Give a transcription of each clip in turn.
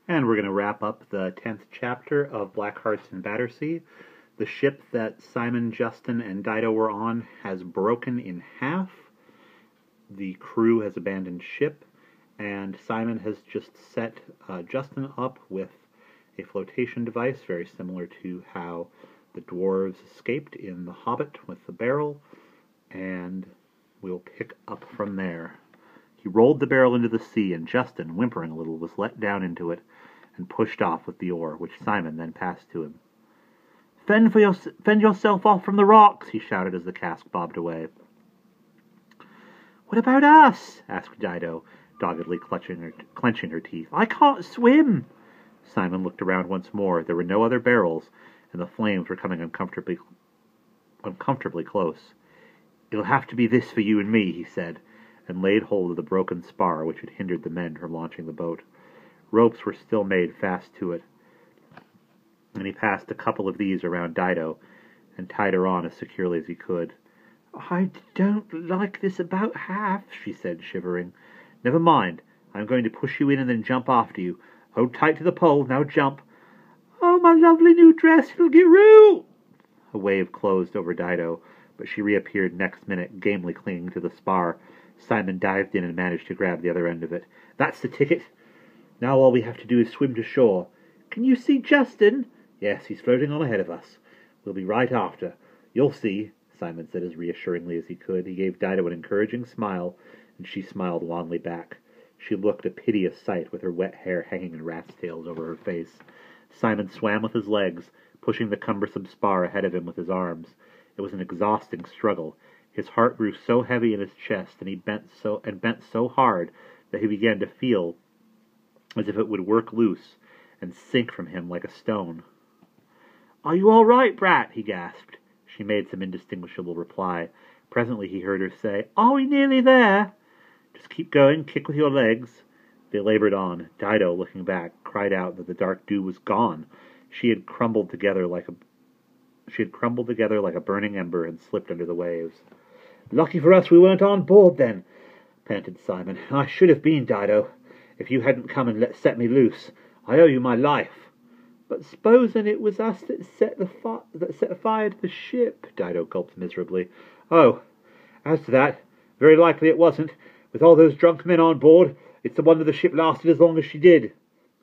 And we're going to wrap up the 10th chapter of Black Hearts in Battersea. The ship that Simon, Justin, and Dido were on has broken in half. The crew has abandoned ship, and Simon has just set Justin up with a flotation device, very similar to how the dwarves escaped in The Hobbit with the barrel, and we'll pick up from there. He rolled the barrel into the sea, and Justin, whimpering a little, was let down into it and pushed off with the oar, which Simon then passed to him. Fend yourself off from the rocks, he shouted as the cask bobbed away. What about us? Asked Dido, doggedly clenching her teeth. I can't swim. Simon looked around once more. There were no other barrels, and the flames were coming uncomfortably close. It'll have to be this for you and me, he said, and laid hold of the broken spar which had hindered the men from launching the boat. Ropes were still made fast to it, and he passed a couple of these around Dido and tied her on as securely as he could. I don't like this about half, she said, shivering. Never mind. I'm going to push you in and then jump after you. Hold tight to the pole. Now jump. Oh, my lovely new dress. It'll get ruined. A wave closed over Dido, but she reappeared next minute, gamely clinging to the spar. Simon dived in and managed to grab the other end of it. That's the ticket. Now all we have to do is swim to shore. Can you see Justin? Yes, he's floating on ahead of us. We'll be right after. You'll see, Simon said as reassuringly as he could. He gave Dido an encouraging smile, and she smiled wanly back. She looked a piteous sight with her wet hair hanging in rat's tails over her face. Simon swam with his legs, pushing the cumbersome spar ahead of him with his arms. It was an exhausting struggle. His heart grew so heavy in his chest, and he bent so hard that he began to feel as if it would work loose and sink from him like a stone. Are you all right, Brat? He gasped. She made some indistinguishable reply. Presently he heard her say, Are we nearly there? Just keep going, kick with your legs. They labored on. Dido, looking back, cried out that the dark dew was gone. She had crumbled together like a burning ember and slipped under the waves. Lucky for us we weren't on board then, panted Simon. I should have been, Dido, if you hadn't come and set me loose. I owe you my life. But supposing it was us that set fire to the ship, Dido gulped miserably. Oh, as to that, very likely it wasn't. With all those drunk men on board, it's a wonder the ship lasted as long as she did.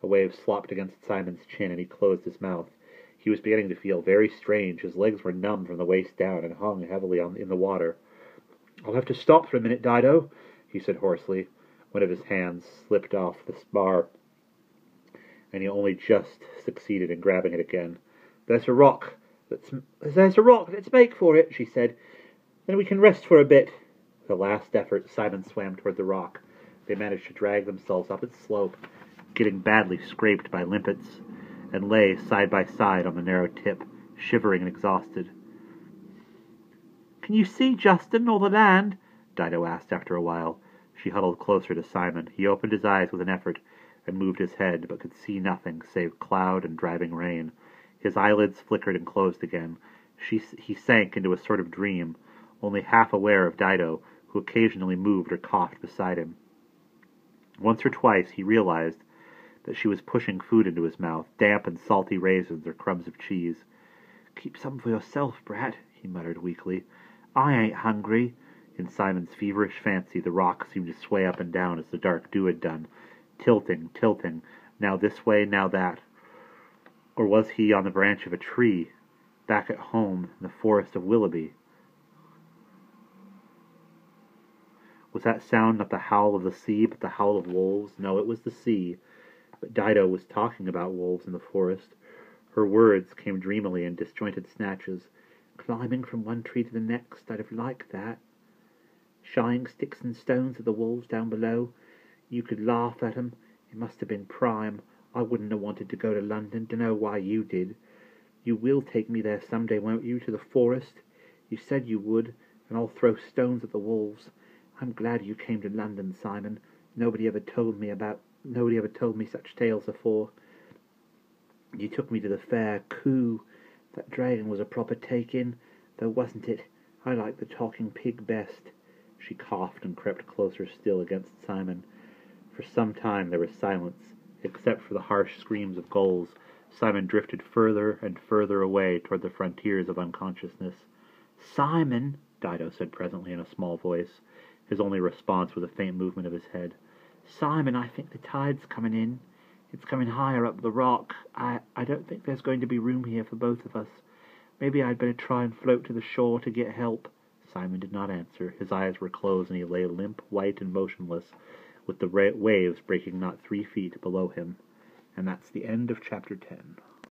A wave slopped against Simon's chin, and he closed his mouth. He was beginning to feel very strange. His legs were numb from the waist down and hung heavily in the water. I'll have to stop for a minute, Dido, he said hoarsely. One of his hands slipped off the spar, and he only just succeeded in grabbing it again. There's a rock. Let's make for it, she said. Then we can rest for a bit. With a last effort, Simon swam toward the rock. They managed to drag themselves up its slope, getting badly scraped by limpets, and lay side by side on the narrow tip, shivering and exhausted. Can you see Justin or the land? Dido asked after a while. She huddled closer to Simon. He opened his eyes with an effort and moved his head, but could see nothing save cloud and driving rain. His eyelids flickered and closed again. He sank into a sort of dream, only half aware of Dido, who occasionally moved or coughed beside him. Once or twice he realized that she was pushing food into his mouth, damp and salty raisins or crumbs of cheese. Keep some for yourself, Brat, he muttered weakly. I ain't hungry. In Simon's feverish fancy, the rock seemed to sway up and down as the dark dew had done, tilting, now this way, now that. Or was he on the branch of a tree, back at home in the forest of Willoughby? Was that sound not the howl of the sea, but the howl of wolves? No, it was the sea. But Dido was talking about wolves in the forest. Her words came dreamily in disjointed snatches. Climbing from one tree to the next, I'd have liked that. Shying sticks and stones at the wolves down below. You could laugh at 'em. It must have been prime. I wouldn't have wanted to go to London. Dunno why you did. You will take me there some day, won't you, to the forest? You said you would, and I'll throw stones at the wolves. I'm glad you came to London, Simon. Nobody ever told me such tales afore. You took me to the fair. Coo! That dragon was a proper take-in, though wasn't it? I like the talking pig best. She coughed and crept closer still against Simon. For some time there was silence. Except for the harsh screams of gulls, Simon drifted further and further away toward the frontiers of unconsciousness. "Simon," Dido said presently in a small voice. His only response was a faint movement of his head. "Simon, I think the tide's coming in. It's coming higher up the rock. I don't think there's going to be room here for both of us. Maybe I'd better try and float to the shore to get help." Simon did not answer. His eyes were closed, and he lay limp, white, and motionless, with the waves breaking not 3 feet below him. And that's the end of Chapter 10.